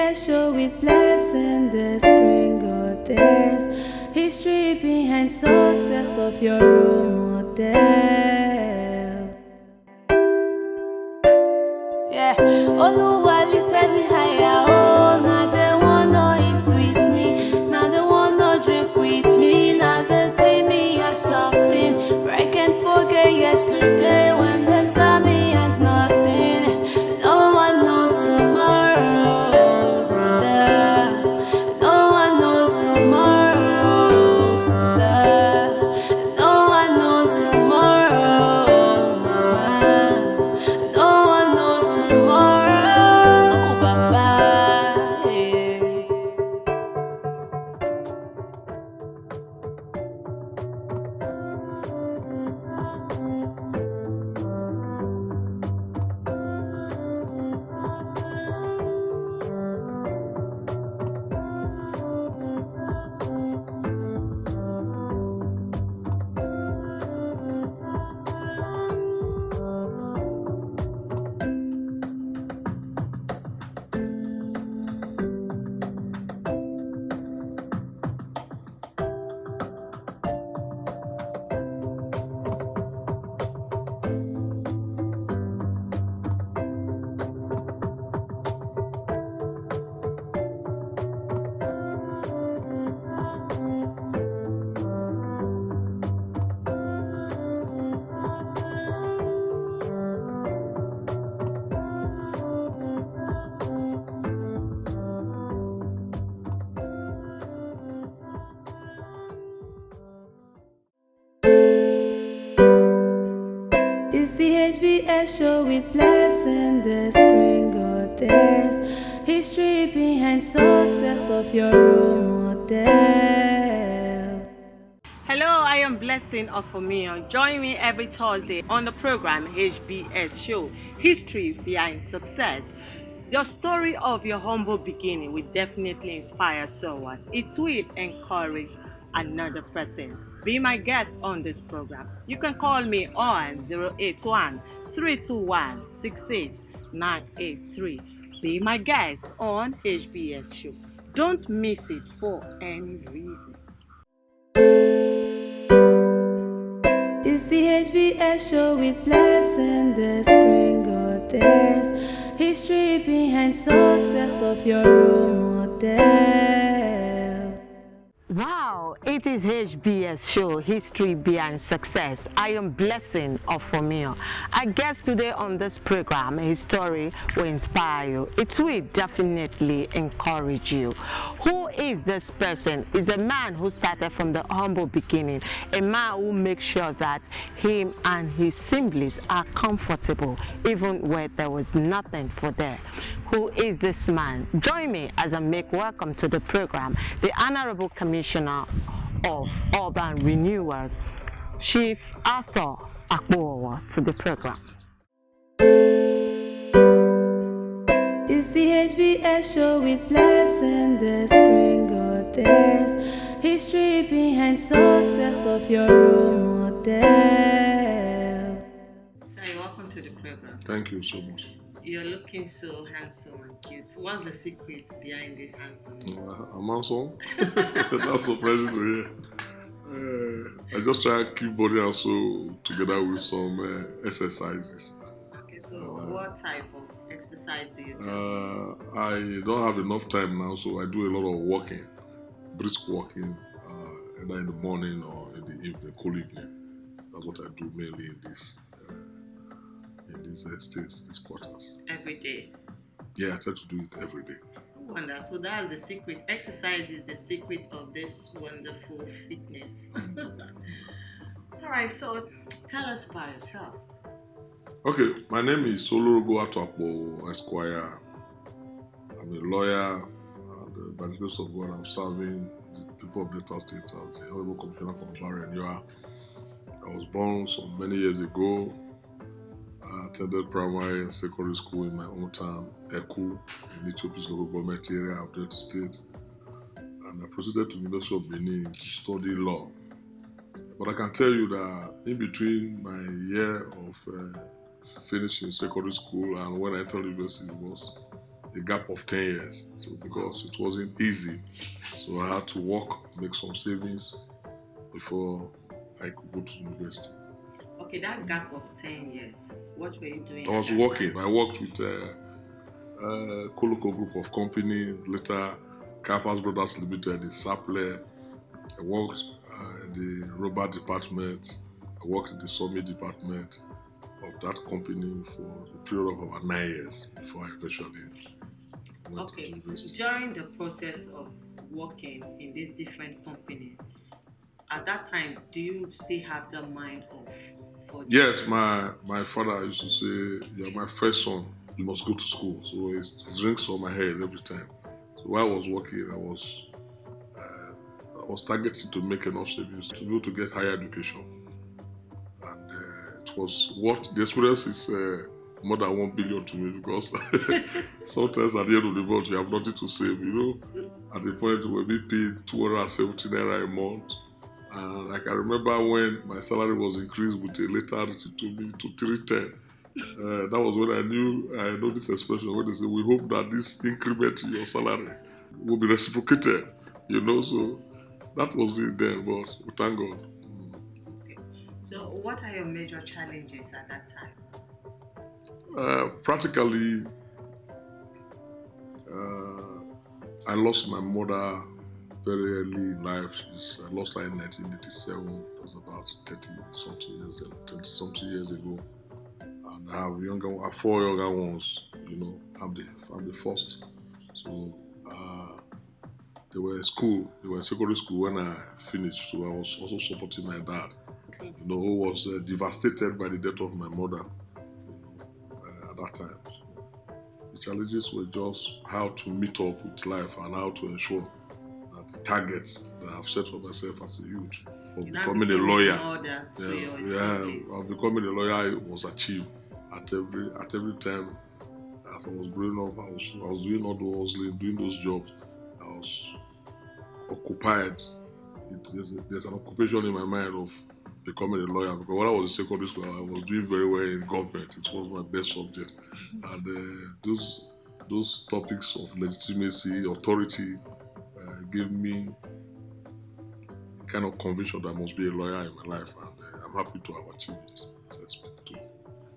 HBS Show with lessons, the screen goddess. History behind success of your role model. Yeah, Oluwa lifted me higher. Oh, now they wanna eat with me. Now they wanna drink with me. Now they see me as something. But I can't forget yesterday when they saw me as nothing. No one knows tomorrow, brother. No one knows tomorrow, sister. No one knows tomorrow, mama. No one knows tomorrow, Baba. Yeah. It's the HBS Show with lessons, the screen goddess. History behind success of your role model. Hello, I am Blessing of Omeo. Join me every Thursday on the program HBS Show, History Behind Success. Your story of your humble beginning will definitely inspire someone. It will encourage another person. Be my guest on this program. You can call me on 081-321-66983. Be my guest on HBS Show. Don't miss it for any reason. It's the HBS Show with lessons, the screen goddess. History behind success of your role model. Wow, it is HBS Show, History Behind Success. I am Blessing of Omeo. Our guest today on this program, his story will inspire you. It will definitely encourage you. Who is this person? Is a man who started from the humble beginning, a man who makes sure that him and his siblings are comfortable, even where there was nothing for them. Who is this man? Join me as I make welcome to the program the Honorable Commissioner of Urban Renewal, Chief Arthur Akpowa, to the program. It's the HBS Show with lessons, the screen goddess. History behind success of your role model. Sir, welcome to the program. Thank you so much. You're looking so handsome and cute. What's the secret behind this handsomeness? I'm handsome. That's surprising to hear. I just try to keep body and soul together with some exercises. Okay, so what type of exercise do you do? I don't have enough time now, so I do a lot of walking, brisk walking, either in the morning or in the evening, cool evening. That's what I do mainly in these states, these quarters. Every day? Yeah, I try to do it every day. Wonder. So that's the secret. Exercise is the secret of this wonderful fitness. All right, so tell us about yourself. Okay, my name is Olorogo Atwapo Esquire. I'm a lawyer, and by the grace of God, I'm serving the people of Delta State as the Honorable Commissioner for Urban Renewal. I was born so many years ago. I attended primary and secondary school in my hometown, Eku, in Ethiopia's local government area of Delta State. And I proceeded to the University of Benin to study law. But I can tell you that in between my year of finishing secondary school and when I entered university was a gap of 10 years. So because it wasn't easy, so I had to work, make some savings before I could go to university. Okay, that gap of 10 years, what were you doing? I was working. I worked with Koloko group of company, later Carpers Brothers Limited in Saple. I worked in the rubber department. I worked in the summit department of that company for a period of about 9 years before I eventually went to university. During the process of working in this different company, at that time, do you still have the mind of? Yes, my father used to say, "You're my first son. You must go to school." So it rings on my head every time. So while I was working, I was targeting to make enough savings to be able to get higher education, and it was what the experience is more than 1 billion to me, because sometimes at the end of the month you have nothing to save. At the point where we paid 270 naira a month. And I can remember when my salary was increased with a letter to me to 310. That was when I know this expression when they say, "We hope that this increment in your salary will be reciprocated." So that was it then, but we thank God. Okay. So what are your major challenges at that time? Practically, I lost my mother very early in life. I lost her in 1987. It was about 20-something years ago. And I have 4 younger ones. I'm the first. So they were in school. They were in secondary school when I finished. So I was also supporting my dad, who was devastated by the death of my mother at that time. So the challenges were just how to meet up with life and how to ensure the targets that I've set for myself as a youth of becoming a lawyer. Of becoming a lawyer was achieved at every time. As I was growing up, I was doing all those, doing those jobs. I was occupied. There's an occupation in my mind of becoming a lawyer, because when I was in secondary school, I was doing very well in government. It was my best subject, and those topics of legitimacy, authority, gave me a kind of conviction that I must be a lawyer in my life, and I'm happy to have achieved it as I expected to.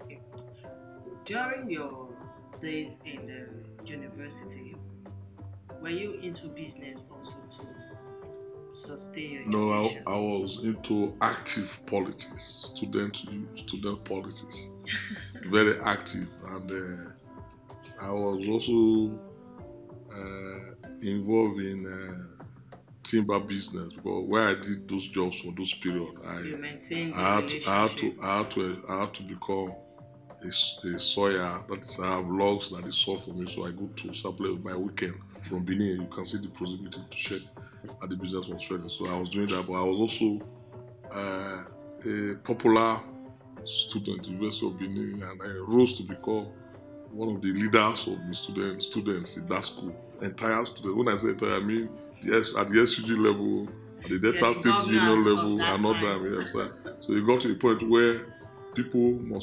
Okay. During your days in the university, were you into business also to sustain your education? No, I was into active politics, student politics, very active, and I was also involved in timber business, because where I did those jobs for those period, I had to become a sawyer. That is, I have logs that is saw for me, so I go to supply my weekend from Benin. You can see the proximity to check how the business was trading. So I was doing that, but I was also a popular student in University of Benin, and I rose to become one of the leaders of the students in that school. Entire student. When I say entire, I mean yes, at the SUG level, at the Delta State Union level, and all that. Yes, so it got to a point where people will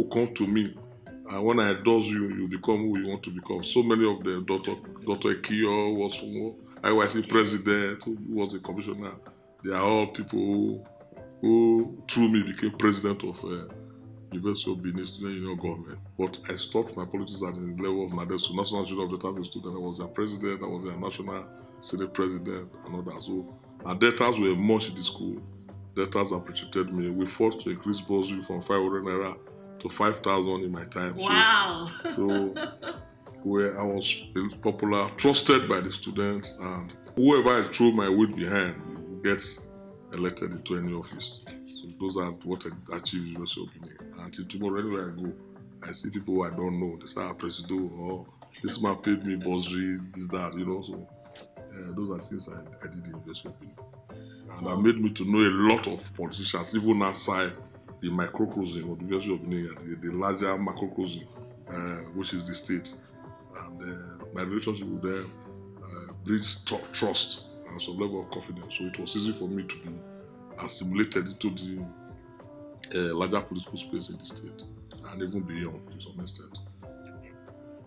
come to me, and when I endorse you, you become who you want to become. So many of them, Dr. Ekio was from IYC president, who was a commissioner. They are all people who through me became president of University of Benin Student Union Government. But I stopped my politics at the level of NADESU, National Student of Delta Student. I was their president, I was their national senate president, and all that. So our debtors were much in the school. Debtors appreciated me. We fought to increase bursary from 500 naira to 5,000 in my time. Wow! So where I was popular, trusted by the students, and whoever I threw my weight behind gets elected into any office. So those are what I achieved in University of Benin. Until tomorrow, anywhere I go, I see people who I don't know. They say, Presido, or this man paid me bursary, this, that, So those are things I did in University of Benin. And that made me to know a lot of politicians, even outside the microcosm of the University of Benin, the larger macrocosm, which is the state. And my relationship with them breeds trust and some level of confidence. So it was easy for me to be assimilated into the larger political space in the state, and even beyond to some extent.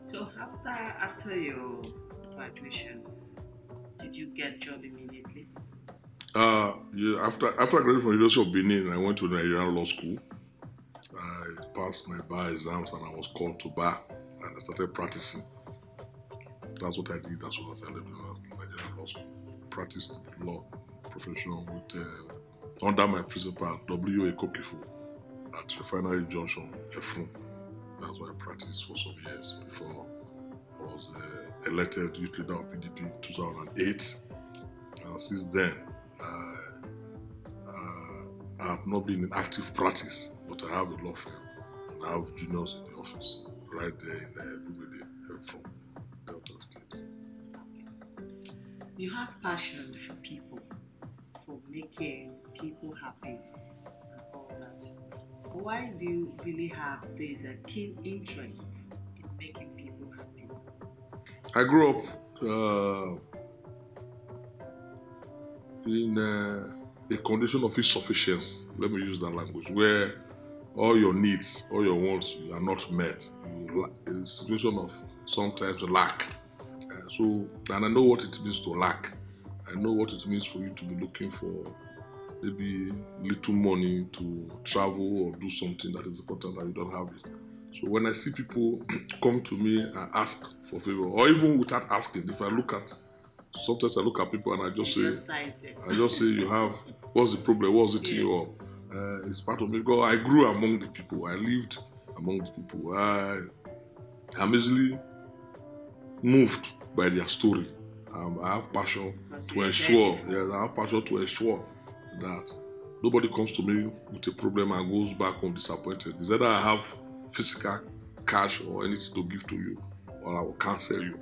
So after your graduation, did you get job immediately? Yeah, after I graduated from University of Benin, I went to Nigerian Law School. I passed my bar exams and I was called to bar and I started practicing. That's what I did as soon as I left Nigerian Law School. Practiced law profession with under my principal W.A. Kokifu at Refinery Junction, Efun. That's why I practiced for some years before I was elected youth leader of PDP in 2008. And since then, I have not been in active practice, but I have a law firm and I have juniors in the office right there in Bubede from Delta State. You have passion for people, for making people happy and all that. Why do you really have this keen interest in making people happy? I grew up in a condition of insufficiency, let me use that language, where all your needs, all your wants are not met. A situation of sometimes lack. And I know what it means to lack. I know what it means for you to be looking for maybe little money to travel or do something that is important and you don't have it. So when I see people come to me and ask for favor, or even without asking, if I look at, sometimes I look at people and I just say, you have, what's the problem? What's it in you up? It's part of me. Because I grew among the people. I lived among the people. I'm easily moved by their story. I have passion to ensure. Yes, I have passion to ensure that nobody comes to me with a problem and goes back home disappointed. It's either I have physical cash or anything to give to you, or I will cancel you.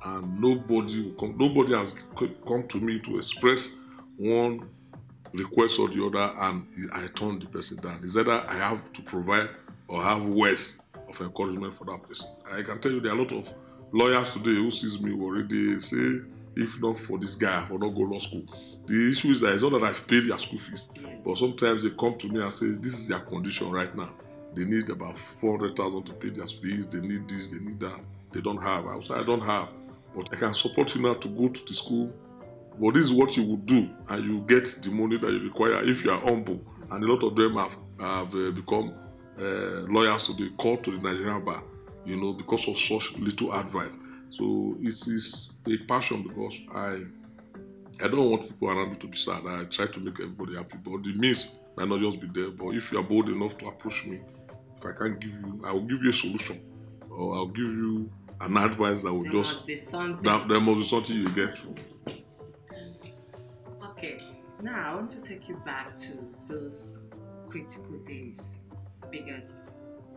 And nobody has come to me to express one request or the other and I turn the person down. It's either I have to provide or have words of encouragement for that person. I can tell you there are a lot of lawyers today who sees me already say, if not for this guy, I will not go law school. The issue is that it's not that I've paid their school fees, but sometimes they come to me and say, this is their condition right now. They need about 400,000 to pay their fees. They need this, they need that. They don't have. I will say, I don't have, but I can support you now to go to the school. But this is what you would do, and you get the money that you require if you are humble. And a lot of them have become lawyers to the court, to the Nigerian bar, because of such little advice. So it is a passion because I don't want people around me to be sad. I try to make everybody happy, but the means might not just be there. But if you are bold enough to approach me, if I can't give you, I will give you a solution, or I'll give you an advice that will there must be something. There must be something you get. Okay, now I want to take you back to those critical days because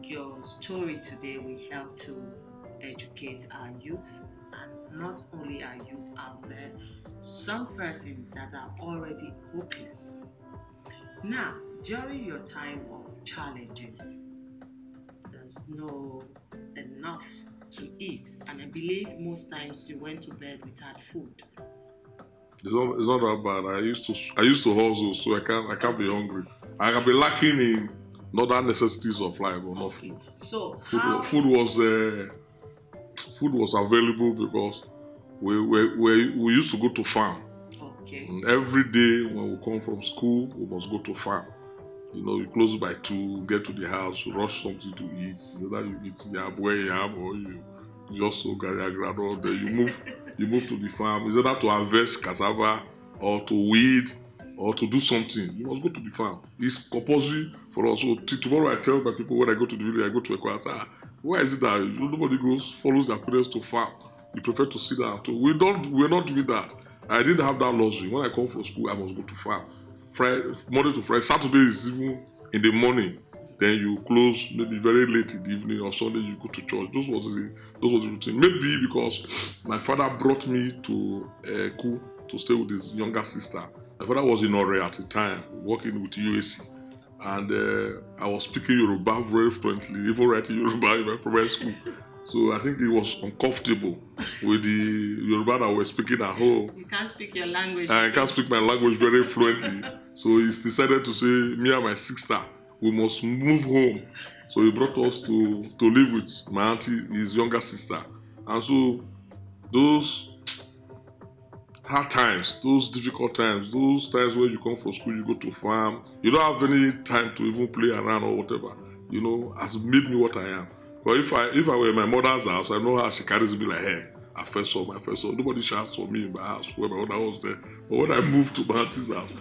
your story today will help to educate our youth, and not only our youth out there, some persons that are already hopeless. Now, during your time of challenges, there's no enough to eat, and I believe most times you went to bed without food. It's not that bad. I used to hustle, so I can't be hungry. I can be lacking in other necessities of life, but not food. So food was available because we used to go to farm. Okay. And every day when we come from school, we must go to farm. You close by 2, get to the house, rush something to eat. Either you eat yam, or you just so garagrado. Then you move to the farm. It's either to harvest cassava or to weed or to do something. You must go to the farm. It's compulsory for us. So tomorrow I tell my people when I go to the village, I go to a choir. Why is it that nobody follows their parents to farm? You prefer to sit down. So we're not doing that. I didn't have that luxury. When I come from school, I must go to farm. Monday to Friday. Saturday is even in the morning. Then you close maybe very late in the evening, or Sunday you go to church. Those was the routine. Maybe because my father brought me to Eku to stay with his younger sister. My father was in Ore at the time, working with UAC. And I was speaking Yoruba very fluently, even writing Yoruba in my primary school. So I think he was uncomfortable with the Yoruba that we're speaking at home. You can't speak your language. I can't speak my language very fluently. So he decided to say, me and my sister, we must move home. So he brought us to live with my auntie, his younger sister. And so those hard times, those difficult times, those times where you come from school, you go to farm, you don't have any time to even play around or whatever, has made me what I am. But if I were in my mother's house, I know how she carries me like, hey, I first saw. Nobody shouts for me in my house where my mother was there. But when I moved to my auntie's house,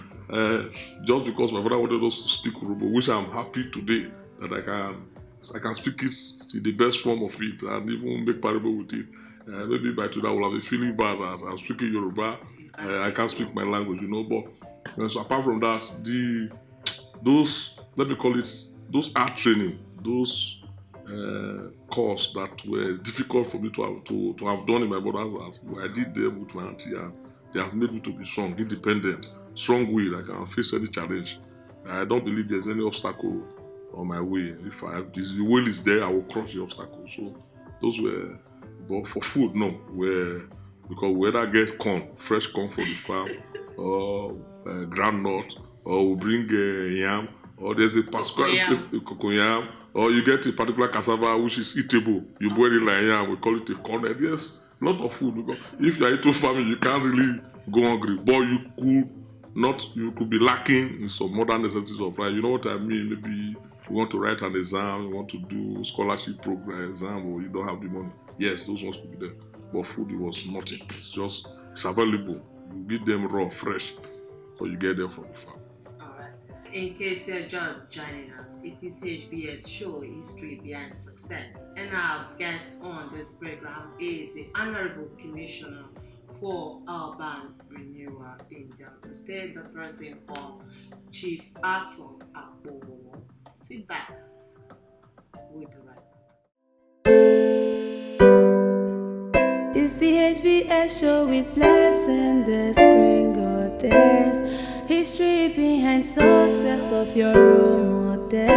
just because my father wanted us to speak Yoruba, which I'm happy today that I can speak it in the best form of it and even make parable with it. Maybe by today I will have a feeling bad as I'm speaking Yoruba. I can't speak my language, But so apart from that, those, let me call it, those art training, those course that were difficult for me to have done in my mother's house, I did them with my auntie, and they have made me to be strong, independent, strong-willed. I can face any challenge. I don't believe there's any obstacle on my way. If the will is there, I will cross the obstacle. So those were, but for food, no, because we either get corn, fresh corn from the farm, or groundnut, or we bring yam, or there's a particular cocoyam, or you get a particular cassava which is eatable. You boil it like yam, we call it a cornet. Yes, a lot of food, because if you are into farming, you can't really go hungry, but you could be lacking in some modern necessities of life. You know what I mean? Maybe you want to write an exam, you want to do scholarship program exam, or you don't have the money. Yes, those ones could be there. But food, it was nothing. It's available. You get them raw, fresh, or you get them from the farm. All right. In case you're just joining us, it is HBS Show, History Behind Success. And our guest on this program is the Honorable Commissioner for Urban Renewal in Delta State, the person of Chief Arthur Akpowo. Sit back with the right. It's the HBS Show with lesson the screen goddess. History behind success of your role model.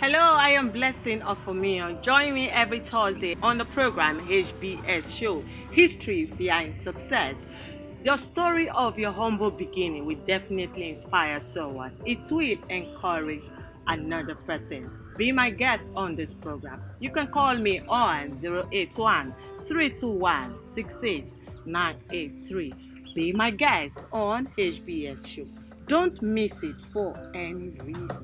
Hello, I am Blessing Ofomio. Join me every Thursday on the program HBS Show, History Behind Success. The story of your humble beginning will definitely inspire someone. It will encourage another person. Be my guest on this program. You can call me on 081-321-68983. Be my guest on HBS Show. Don't miss it for any reason.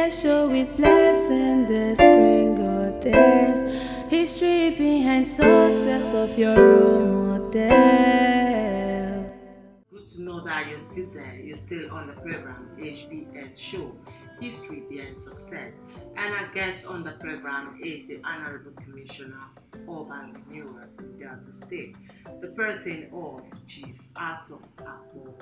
HBS Show with lesson the screen goddess. History behind success of your role model. Good to know that you're still there. You're still on the program, HBS Show, History Behind Success. And our guest on the program is the Honorable Commissioner of Urban Renewal in Delta State, the person of Chief Arthur Akpo.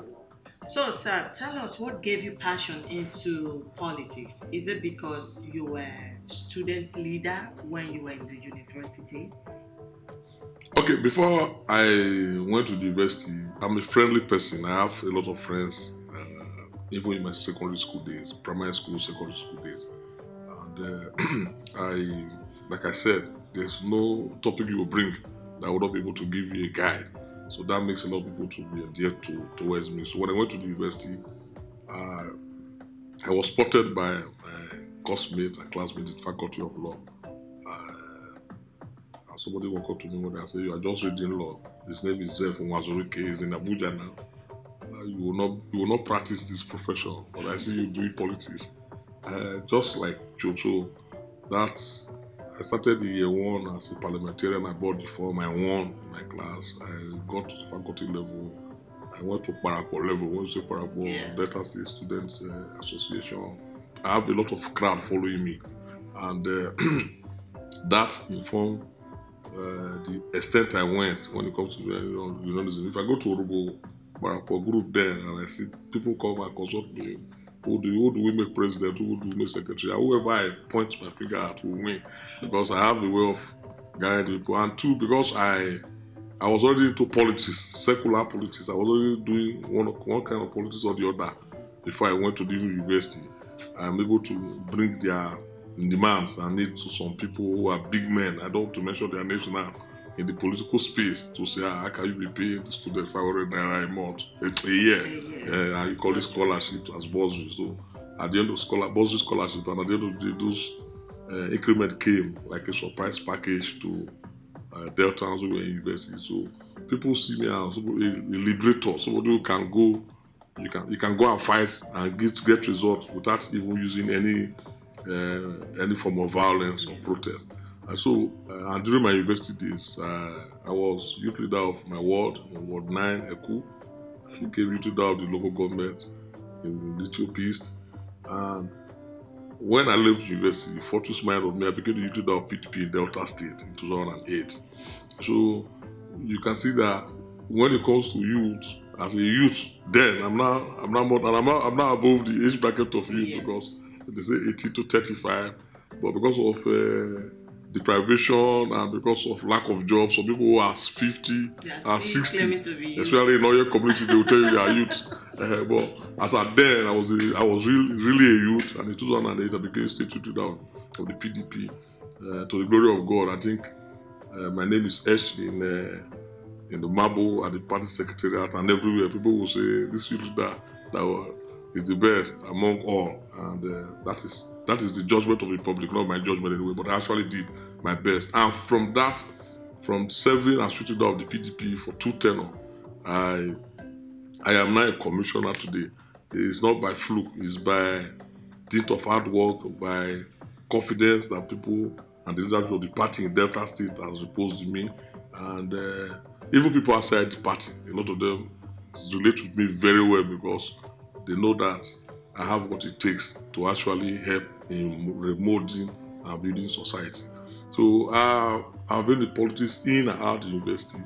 So, sir, tell us what gave you passion into politics. Is it because you were student leader when you were in the university? Okay, before I went to the university, I'm a friendly person. I have a lot of friends, even in my secondary school days, primary school, secondary school days. And like I said, there's no topic you will bring that would not be able to give you a guide. So that makes a lot of people to be endeared towards me. So when I went to the university, I was spotted by my classmate in the Faculty of Law. Somebody walked up to me one day and said, "You are just reading law. His name is Zef Nwazurike. He's in Abuja now. You will not practice this profession, but I see you doing politics." Just like Jojo, I started the year one as a parliamentarian. I bought the form. I won in my class. I got to faculty level. I went to Parapo level. Went to Parapo Delta State Students Association. I have a lot of crowd following me, and that informed the extent I went when it comes to journalism. If I go to Orugo Parapo group there and I see people come and consult me, who do we make president, who do we make secretary, whoever I point my finger at will win, because I have a way of guiding people. And two, because I was already into politics, secular politics. I was already doing one kind of politics or the other before I went to the university. I'm able to bring their demands and needs to some people who are big men. I don't want to mention their names now in the political space to say, how can you be paying the student 500 naira a month, a year? And you call it scholarship as bursary. So at the end of bursary scholarship, and at the end of the day, those increment came like a surprise package to Delta and University. So people see me as a liberator, somebody who can go, you can go and fight and get results without even using any form of violence or protest. And so, and during my university days, I was youth leader of my ward, Ward 9, Eku. I became youth leader of the local government in Little East. And when I left university, Fortune smiled on me. I became the youth leader of PDP in Delta State in 2008. So you can see that when it comes to youth, as a youth, then I'm not above the age bracket of youth, because they say 18 to 35, but because of deprivation and because of lack of jobs, some people who are 50 and 60, especially in all your communities, they will tell you are youth. But as at then, I was really a youth, and in 2008 I became state youth leader of the PDP. To the glory of God, I think my name is etched in the marble at the party secretariat and everywhere. People will say this youth leader is the best among all, and that is the judgment of the public, not my judgment anyway, but I actually did my best. And from serving as youth leader of the PDP for 2 tenures, I am now a commissioner today. It's not by fluke, it's by dint of hard work, by confidence that people and the leadership of the party in Delta State has reposed in me, and even people outside the party, a lot of them relate with me very well, because they know that I have what it takes to actually help in remolding and building society. So I've been in politics in and out of the university.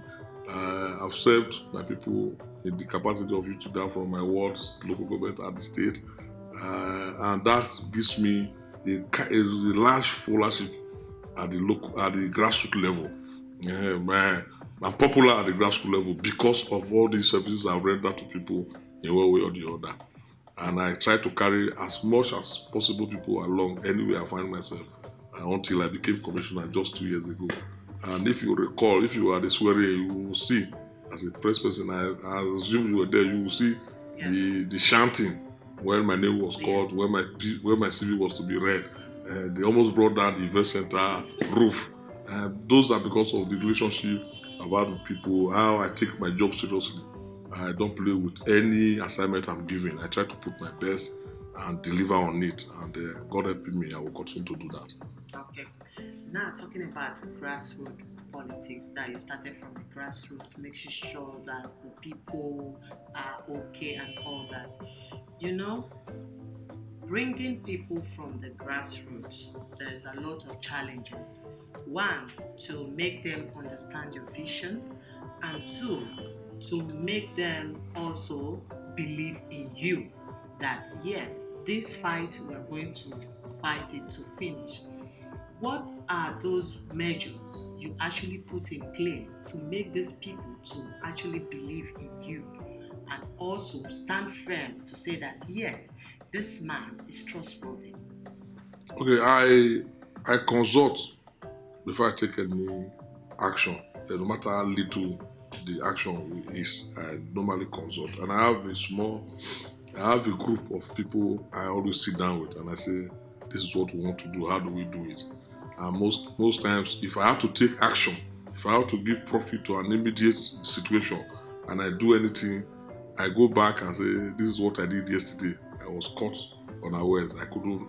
I've served my people in the capacity of youth leader from my wards, local government, and the state, and that gives me a large followership at the grassroots level. I'm popular at the grassroots level because of all these services I've rendered to people in one way or the other. And I try to carry as much as possible people along anywhere I find myself, until I became commissioner just 2 years ago. And if you recall, if you are the swearing, you will see, as a press person, I assume you were there, you will see the chanting when my name was called, when my CV was to be read. They almost brought down the event center roof. Those are because of the relationship I've had with people, how I take my job seriously. I don't play with any assignment I'm given. I try to put my best and deliver on it. And God helping me, I will continue to do that. Okay. Now, talking about grassroots politics, that you started from the grassroots, makes sure that the people are okay and all that. You know, bringing people from the grassroots, there's a lot of challenges. One, to make them understand your vision, and two, to make them also believe in you that yes, this fight we are going to fight it to finish. What are those measures you actually put in place to make these people to actually believe in you and also stand firm to say that yes, this man is trustworthy? Okay, I consult before I take any action. No matter how little the action is, I normally consult. And I have a group of people I always sit down with and I say, this is what we want to do, how do we do it? And most times, if I have to take action, if I have to give profit to an immediate situation and I do anything, I go back and say, this is what I did yesterday. I was caught unawares. I couldn't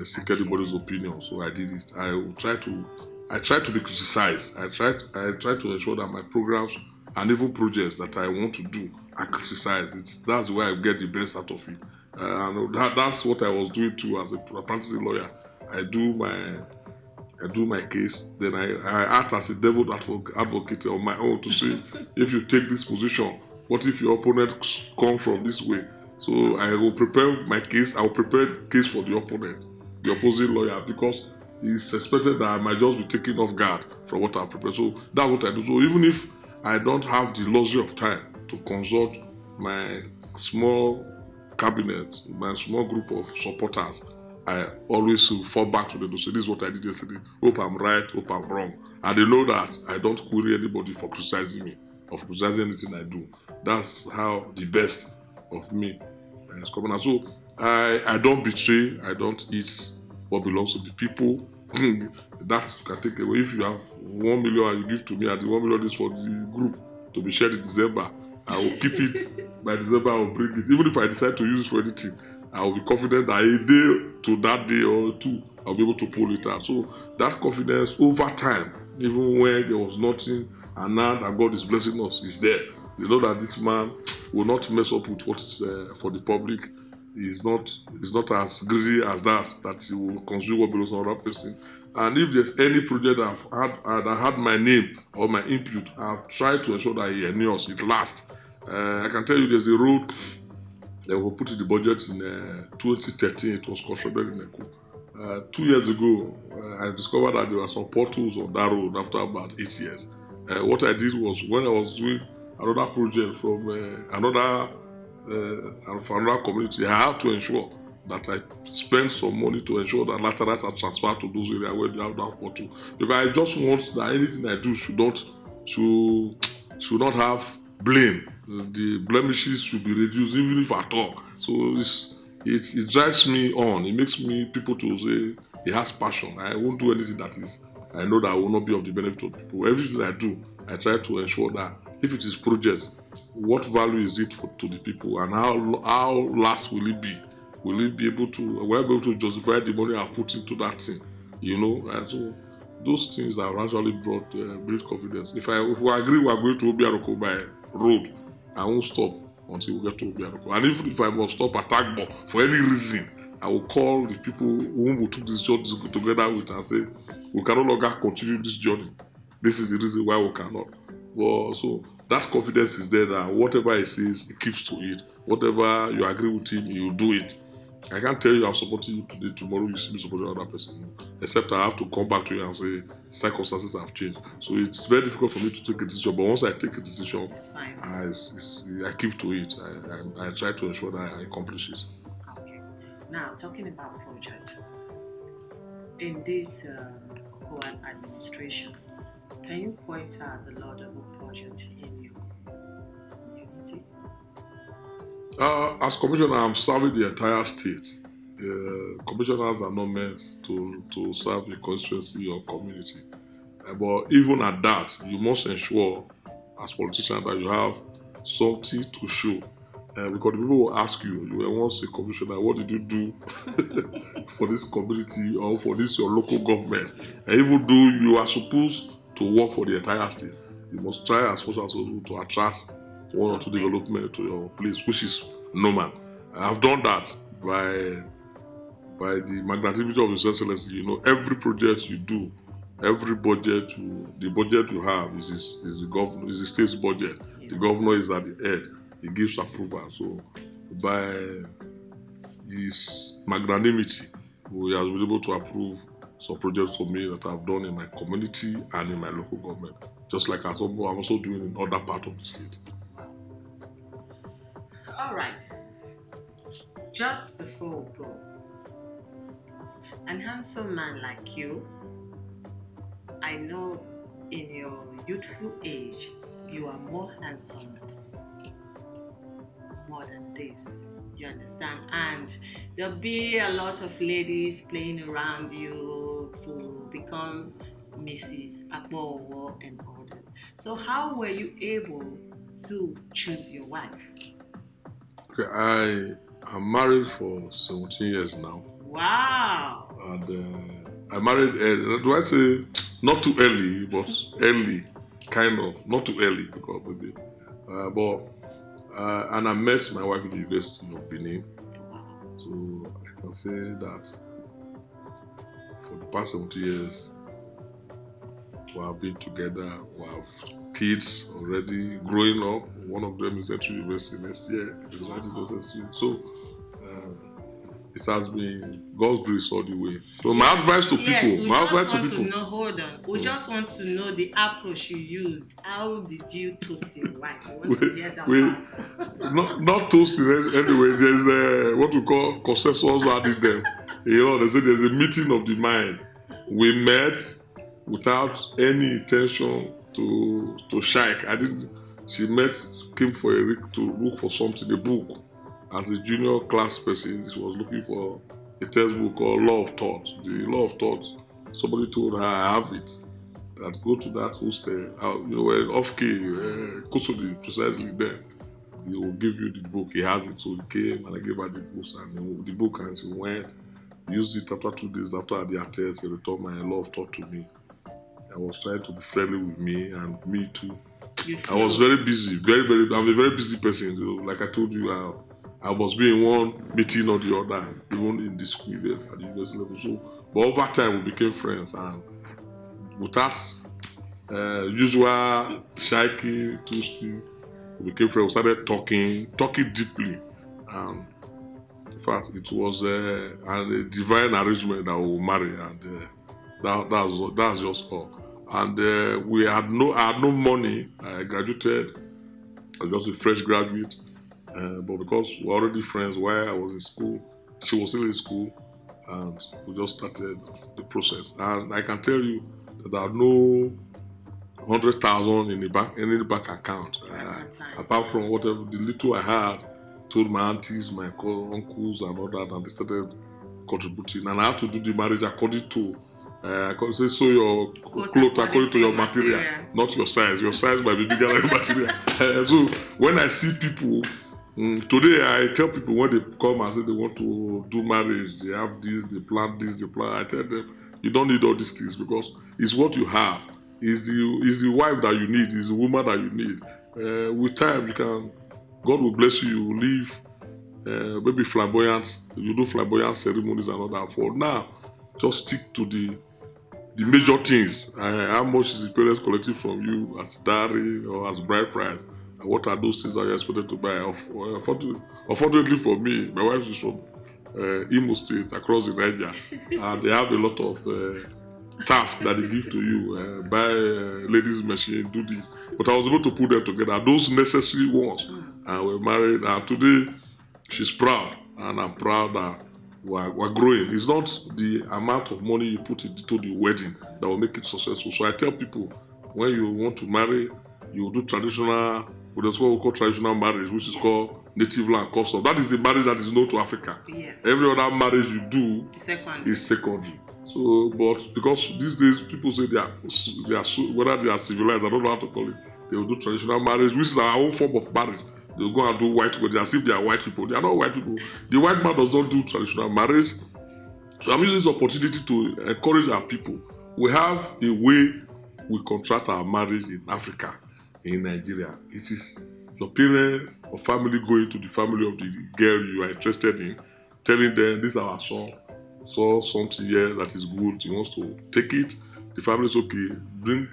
seek anybody's opinion, so I did it. I try to be criticized. I try to ensure that my programs and even projects that I want to do are criticized. That's where I get the best out of it. And that's what I was doing too as a practicing lawyer. I do my case, then I act as a devil advocate on my own to say, if you take this position, what if your opponent come from this way? So I will prepare my case. I will prepare the case for the opponent, the opposing lawyer, because it's expected that I might just be taken off guard from what I prepare. So that's what I do. So even if I don't have the luxury of time to consult my small cabinet, my small group of supporters, I always fall back to them to say, this is what I did yesterday. Hope I'm right, hope I'm wrong. And they know that I don't query anybody for criticizing me, or criticizing anything I do. That's how the best of me is coming out. So I don't betray, I don't eat what belongs to the people. That can take away. If you have 1 million and you give to me, and the 1 million is for the group to be shared in December, I will keep it. By December, I will bring it. Even if I decide to use it for anything, I will be confident that a day to that day or two, I'll be able to pull it out. So that confidence over time, even when there was nothing, and now that God is blessing us, is there. You know that this man will not mess up with what is for the public. He's not as greedy as that he will consume what belongs to another person. And if there's any project that had my name or my input, I've tried to ensure that it endures, it lasts. I can tell you there's a road that we put in the budget in 2013. It was constructed in Eku. 2 years ago, I discovered that there were some potholes on that road after about 8 years. What I did was, when I was doing another project from another community, I had to ensure that I spend some money to ensure that laterals are transferred to those areas where they have that pothole. Because I just want that anything I do should not have blame. The blemishes should be reduced, even if at all. So it drives me on. It makes me people to say he has passion. I won't do anything that is, I know that I will not be of the benefit of people. Everything I do, I try to ensure that if it is project, what value is it to the people, and how last will it be? Will it be able to justify the money I've put into that thing? And so those things have actually breed confidence. If we agree we are going to Obiaroko by road, I won't stop until we get to Obiaroko. And even if I must stop at Agbo for any reason, I will call the people whom we took this journey together with and say, we can no longer continue this journey. This is the reason why we cannot. Well, so that confidence is there that whatever he says, he keeps to it. Whatever you agree with him, he will do it. I can't tell you I'm supporting you today, tomorrow you see me supporting another person. Except I have to come back to you and say circumstances have changed. So it's very difficult for me to take a decision. But once I take a decision, I keep to it. I try to ensure that I accomplish it. Okay. Now, talking about project, in this COAS administration, can you point out a lot of projects in your community? As commissioner, I'm serving the entire state. Commissioners are not meant to serve the constituency or community. But even at that, you must ensure, as politicians, that you have something to show. because the people will ask you, you were once a commissioner, what did you do for this community or for this your local government? And even though you are supposed to work for the entire state, you must try as much as possible to attract one or two development to your place, which is normal. I've done that by the magnanimity of His Excellency. You know, every project you do, every budget, the budget you have is the state's budget. Yes. The governor is at the head. He gives approval. So by his magnanimity, we have been able to approve some projects for me that I've done in my community and in my local government, just like I'm also doing in other parts of the state. All right. Just before we go, an handsome man like you, I know in your youthful age, you are more handsome more than this. You understand? And there'll be a lot of ladies playing around you to become Mrs. Akbowo and all that. So how were you able to choose your wife? Okay, I'm married for 17 years now. Wow. And I married, do I say not too early, but early, kind of. Not too early, because maybe. And I met my wife in the University of Benin. So I can say that for the past 70 years, we have been together. We have kids already growing up. One of them is entering university next year. So it has been God's grace all the way. So my advice to people, hold on. We just want to know the approach you use. How did you toast your wife? I want to hear that part. Not toasting anyway. There's what we call consensus added them. You know, they say there's a meeting of the mind. We met without any intention to shake. She came to look for something, a book. As a junior class person, she was looking for a textbook called Law of Thought. The Law of Thought, somebody told her, I have it. That go to that hostel, when off-key, Kusudi, precisely there, he will give you the book. He has it. So he came and I gave her the book and she went, used it after 2 days after the attest. He returned my Law of Thought to me. I was trying to be friendly with me and me too. I was very busy, I'm a very busy person. Like I told you, I must be in one meeting or the other, even in the school events at the university level. So, but over time we became friends, and without usual shaking, toasting, we became friends. We started talking deeply. In fact, it was a divine arrangement that we will marry, and that's just all. And I had no money. I graduated. I was just a fresh graduate. But because we were already friends while I was in school, she was still in school, and we just started the process. And I can tell you that there are no 100,000 in the bank account. Apart from whatever the little I had, told my aunties, my uncles, and all that, and they started contributing. And I had to do the marriage according to so your clothes according to your material, not your size. Your size might be bigger than your material. So when I see people. Today, I tell people when they come and say they want to do marriage, they have this, they plan this, they plan. I tell them, you don't need all these things because it's what you have. It's the wife that you need. It's the woman that you need. With time, God will bless you. You live maybe flamboyant. You do flamboyant ceremonies and all that. For now, just stick to the major things. How much is the parents collecting from you as dowry or as bride price? What are those things that you're expected to buy? Unfortunately for me, my wife is from Imo State, across the Niger, and they have a lot of tasks that they give to you. Buy ladies' machine, do this. But I was able to put them together, those necessary ones. And we're married, and today she's proud, and I'm proud that we're growing. It's not the amount of money you put into the wedding that will make it successful. So I tell people, when you want to marry, you do traditional. There's what we call traditional marriage, which is called native land custom. That is the marriage that is known to Africa. Yes. Every other marriage you do is secondary. So, but because these days people say they are whether they are civilized, I don't know how to call it. They will do traditional marriage, which is our own form of marriage. They'll go and do white wedding as if they are white people. They are not white people. The white man does not do traditional marriage. So I'm using this opportunity to encourage our people. We have a way we contract our marriage in Africa, in Nigeria. It is your parents or family going to the family of the girl you are interested in, telling them, this is our son, saw something here that is good, he wants to take it. The family is okay, bring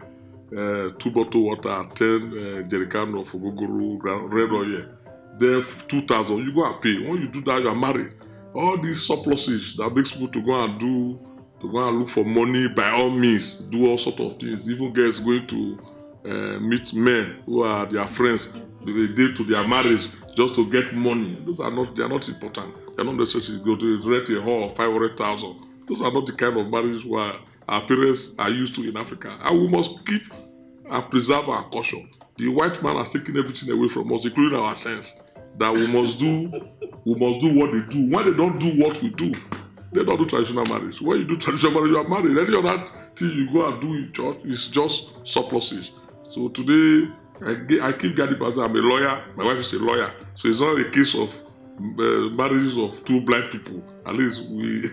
2 bottles water, 10 jerrycan of ogogoro, red oil. Then 2,000, you go and pay. When you do that, you are married. All these surpluses that makes people to go and look for money by all means, do all sorts of things. Even girls going to meet men who are their friends the day to their marriage just to get money. They are not important. They are not necessary. Go to rent a hall of 500,000. Those are not the kind of marriages where our parents are used to in Africa. And we must keep and preserve our culture. The white man has taken everything away from us, including our sense, that we must do what they do. When they don't do what we do, they don't do traditional marriage. When you do traditional marriage, you are married. Any other thing you go and do in church is just surpluses. So today, I keep guarding myself. I'm a lawyer. My wife is a lawyer. So it's not a case of marriages of 2 blind people. At least we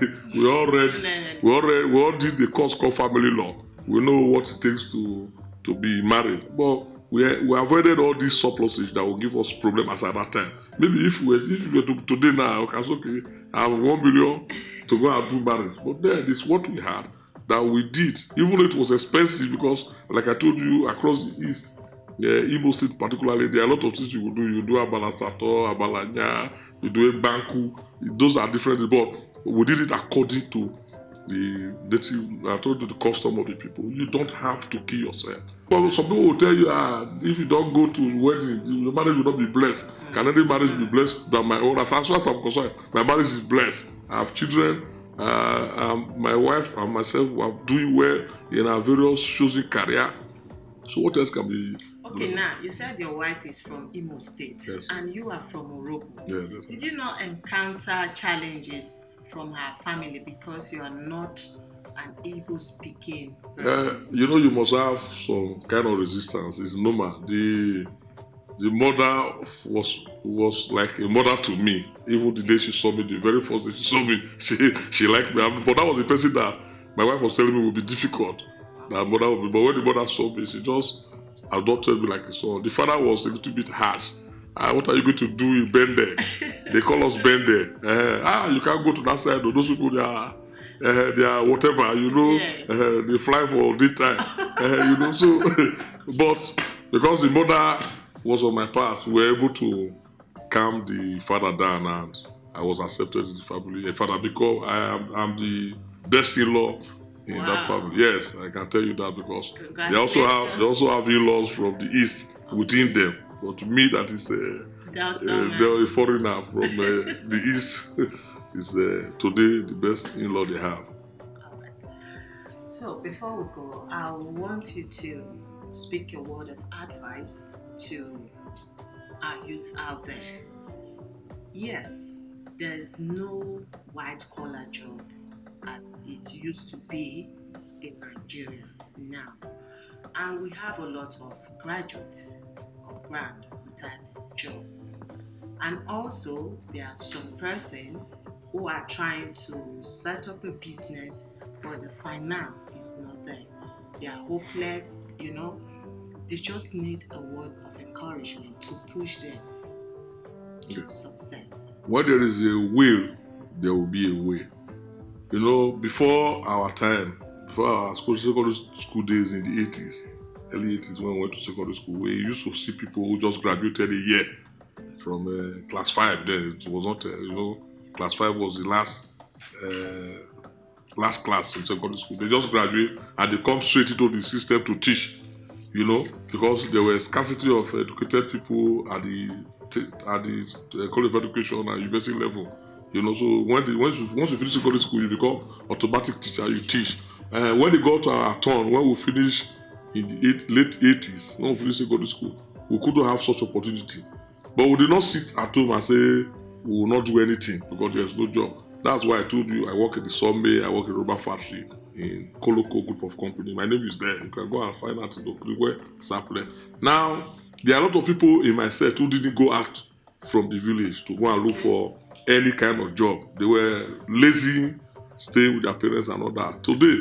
all did the course called family law. We know what it takes to be married. But we avoided all these surpluses that will give us problems at that time. Maybe if we were to today now, okay, so okay, I have 1 million to go and do marriage. But then it's what we had that we did. Even though it was expensive, because like I told you, across the East, Imo State particularly, there are a lot of things you will do. You do Abala Sato, Abalanya, you do a Banku. Those are different, but we did it according to the native, I told you, the custom of the people. You don't have to kill yourself. Well, some people will tell you, if you don't go to wedding, your marriage will not be blessed. Can any marriage be blessed than my own? As far as I'm concerned, my marriage is blessed. I have children. My wife and myself are doing well in our various chosen career. So what else can be? Okay, now you said your wife is from Imo State, yes, and you are from Morocco. Yes. Did you not encounter challenges from her family because you are not an Igbo-speaking person? You must have some kind of resistance. It's normal. The mother was like a mother to me. Even the day she saw me, the very first day she saw me, she liked me. But that was the person that my wife was telling me would be difficult. That mother would be. But when the mother saw me, she just adopted me like a son. The father was a little bit harsh. What are you going to do in Bende? They call us Bende. You can't go to that side. Those people, they are whatever, Yes. They fly for daytime, So, but because the mother was on my part, we were able to calm the father down, and I was accepted in the family. A father, because I'm the best in-law in that family. Yes, I can tell you that, because they also have in-laws from the east within them. But to me, that is they're a foreigner from the east. Is today the best in-law they have. Alright. So before we go, I want you to speak a word of advice to our youth out there. Yes, there's no white-collar job as it used to be in Nigeria now. And we have a lot of graduates or grad without job. And also, there are some persons who are trying to set up a business, but the finance is not there. They are hopeless, They just need a word of encouragement to push them to success. When there is a will, there will be a way. Before our time, before our secondary school days in the 80s, early 80s, when we went to secondary school, we used to see people who just graduated a year from class 5. Then it was not, class 5 was the last class in secondary school. They just graduate and they come straight into the system to teach, because there was scarcity of educated people at the college of education and university level. So once you finish secondary school, you become automatic teacher. You teach. When they got to our turn, when we finish in the late 80s, when we finished secondary school, we couldn't have such opportunity. But we did not sit at home and say we will not do anything because there's no job. That's why I told you I work in the Sombe, I work in rubber factory in Koloko group of company. My name is there. You can go and find out in the where Saple. Now, There are a lot of people in my set who didn't go out from the village to go and look for any kind of job. They were lazy, staying with their parents and all that. Today,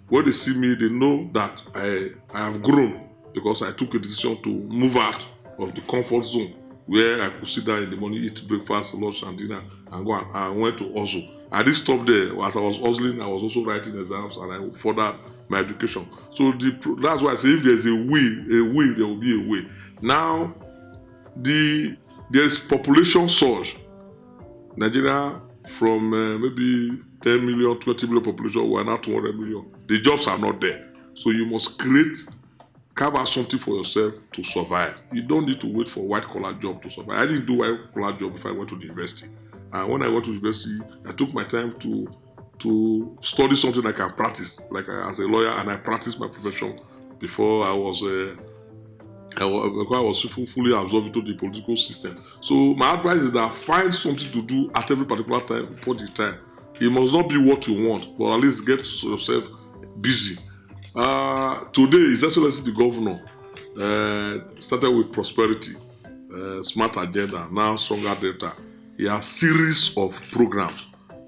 when they see me, they know that I have grown because I took a decision to move out of the comfort zone where I could sit down in the morning, eat breakfast, lunch, and dinner, and go and I went to hustle. I didn't stop there. As I was hustling, I was also writing exams, and I furthered my education. So that's why I say if there's a will, there will be a way. Now, there is population surge. Nigeria from maybe 10 million, 20 million population, we are now 200 million. The jobs are not there. So you must carve out something for yourself to survive. You don't need to wait for white collar job to survive. I didn't do white collar job before I went to the university. And when I went to university, I took my time to study something I can practice, like as a lawyer, and I practiced my profession before I was fully absorbed into the political system. So my advice is that find something to do at every particular point in time. It must not be what you want, but at least get yourself busy. Today, His Excellency the Governor started with prosperity, smart agenda, now stronger data. He has a series of programs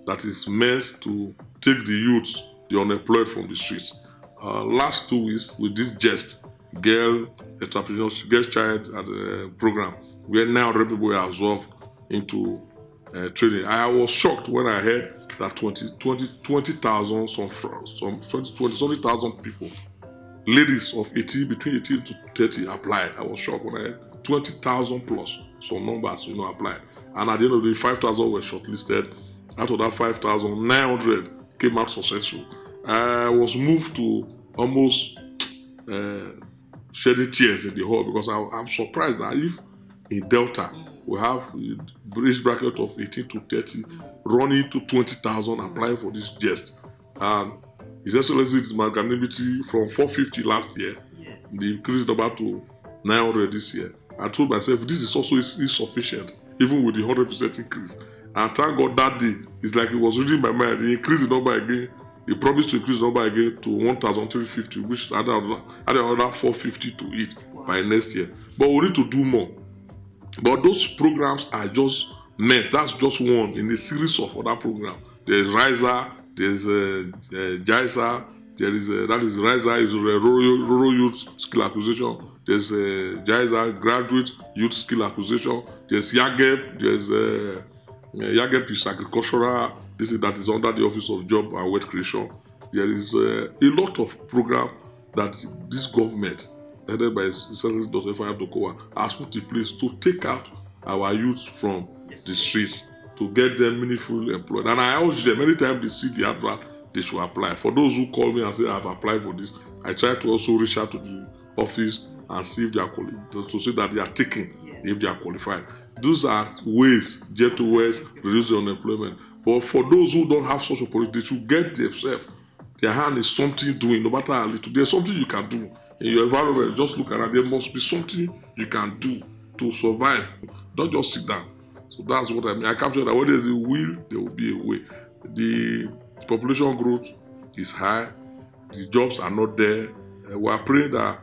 that is meant to take the youth, the unemployed from the streets. Last 2 weeks, we did just girl entrepreneurship, girl child program, where now people were absorbed into training. I was shocked when I heard that 20,000, something people, ladies of 18, between 18 to 30 applied. I was shocked when I heard 20,000 plus some numbers, applied. And at the end of the day, 5,000 were shortlisted. Out of that 5,000, 900 came out successful. I was moved to almost shedding tears in the hall because I'm surprised that if in Delta we have age bracket of 18 to 30 running to 20,000 applying for this jest. And His Excellency's magnanimity from 450 last year, the increased number to 900 this year. I told myself this is also insufficient, even with the 100% increase. And thank God that day, it's like it was reading my mind. He increased the number again. He promised to increase the number again to 1,350, which added another 450 to it by next year. But we need to do more. But those programs are just meant. That's just one in a series of other programs. There's RISA, there's JISA, that is RISA is Rural Youth Skill Acquisition. There's JISA, Graduate Youth Skill Acquisition. There's YAGEP, there's YAGEP is agricultural. That is under the Office of Job and Wealth Creation. There is a lot of programs that this government, headed by Senator Dr. Ifeanyi Dokowa, has put in place to take out our youth from the streets, to get them meaningfully employed. And I urge them, anytime they see the advert, they should apply. For those who call me and say, I've applied for this, I try to also reach out to the office and see if they are qualified, to say that they are taking, if they are qualified. Those are ways, gentle ways, reduce the unemployment. But for those who don't have such a policy, they should get themselves. Their hand is something doing, no matter how little. There's something you can do in your environment. Just look around. There must be something you can do to survive. Don't just sit down. So that's what I mean. I capture that when there's a will, there will be a way. The population growth is high. The jobs are not there. We are praying that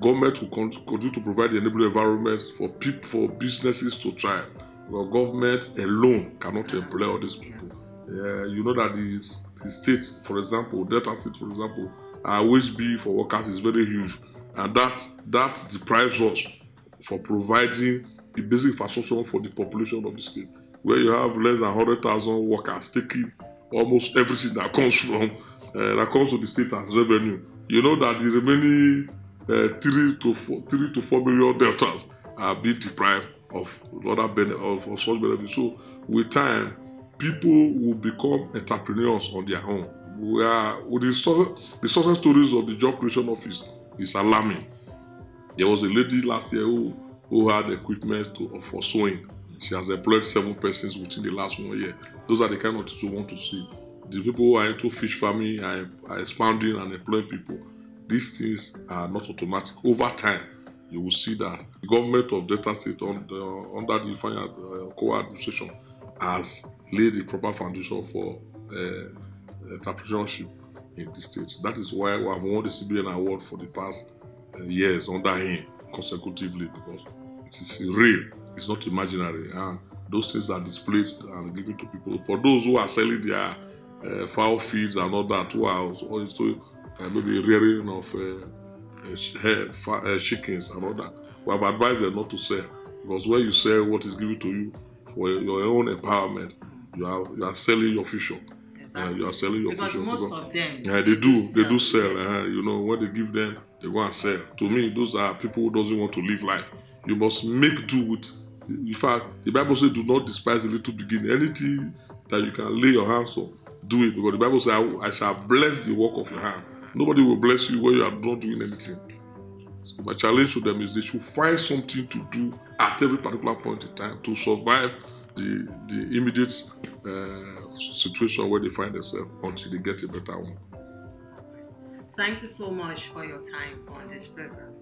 government will continue to provide the enabling environment for people, for businesses to thrive. Well, government alone cannot employ all these people. You know that the state, for example, Delta State, for example, our wage bill for workers is very huge, and that deprives us for providing the basic infrastructure for the population of the state, where you have less than 100,000 workers taking almost everything that comes to the state as revenue. You know that the remaining 3 to 4 million deltas are being deprived of such benefits. So with time, people will become entrepreneurs on their own. With the success stories of the job creation office is alarming. There was a lady last year who had equipment for sewing. She has employed 7 persons within the last 1 year. Those are the kind of things we want to see. The people who are into fish farming are expanding and employing people. These things are not automatic. Over time, you will see that the government of Delta State under the Ifeanyi Dokowa administration has laid the proper foundation for entrepreneurship in the state. That is why we have won the CBN award for the past years under him. consecutively because it is real. It's not imaginary. Those things are displayed and given to people. For those who are selling their fowl feeds and all that, who are also maybe rearing of chickens and all that, we have advised them not to sell, because when you sell what is given to you for your own empowerment, you are selling your future. Exactly. You are selling your because future. Most of them, they do sell. Yes. When they give them, they go and sell. To me, those are people who doesn't want to live life. You must make do with. In fact, the Bible says, "Do not despise the little beginning." Anything that you can lay your hands on, do it, because the Bible says, "I shall bless the work of your hand." Nobody will bless you when you are not doing anything. So my challenge to them is they should find something to do at every particular point in time to survive the immediate situation where they find themselves until they get a better one. Thank you so much for your time on this program.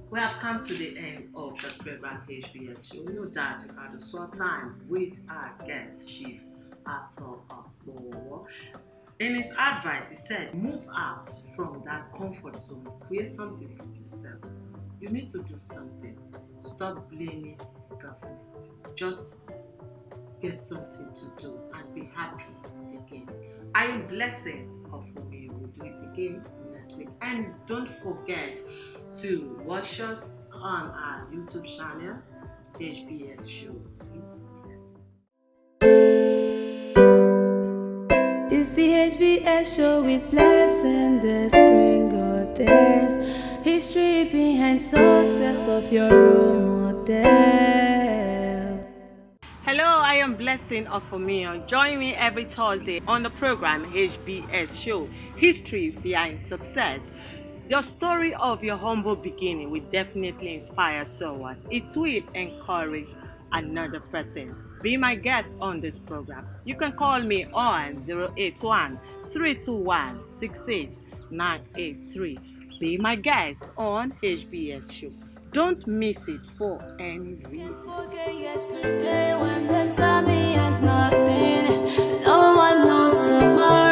We have come to the end of the program HBS Show. No doubt you had a short time with our guest, Chief Ato Akpo. In his advice, he said, move out from that comfort zone, create something for yourself. You need to do something. Stop blaming the government. Just get something to do and be happy again. I am blessing of me. We'll do it again next week. And don't forget to watch us on our YouTube channel, HBS Show. It's blessing. It's the HBS Show with Blessing, the screen goddess. History behind success of your role model. Hello, I am Blessing of Omeo. Join me every Thursday on the program HBS Show, History Behind Success. The story of your humble beginning will definitely inspire someone. It will encourage another person. Be my guest on this program. You can call me on 081-321-68983. Be my guest on HBS Show. Don't miss it for any reason. Forget yesterday when they saw me as nothing. No one knows tomorrow.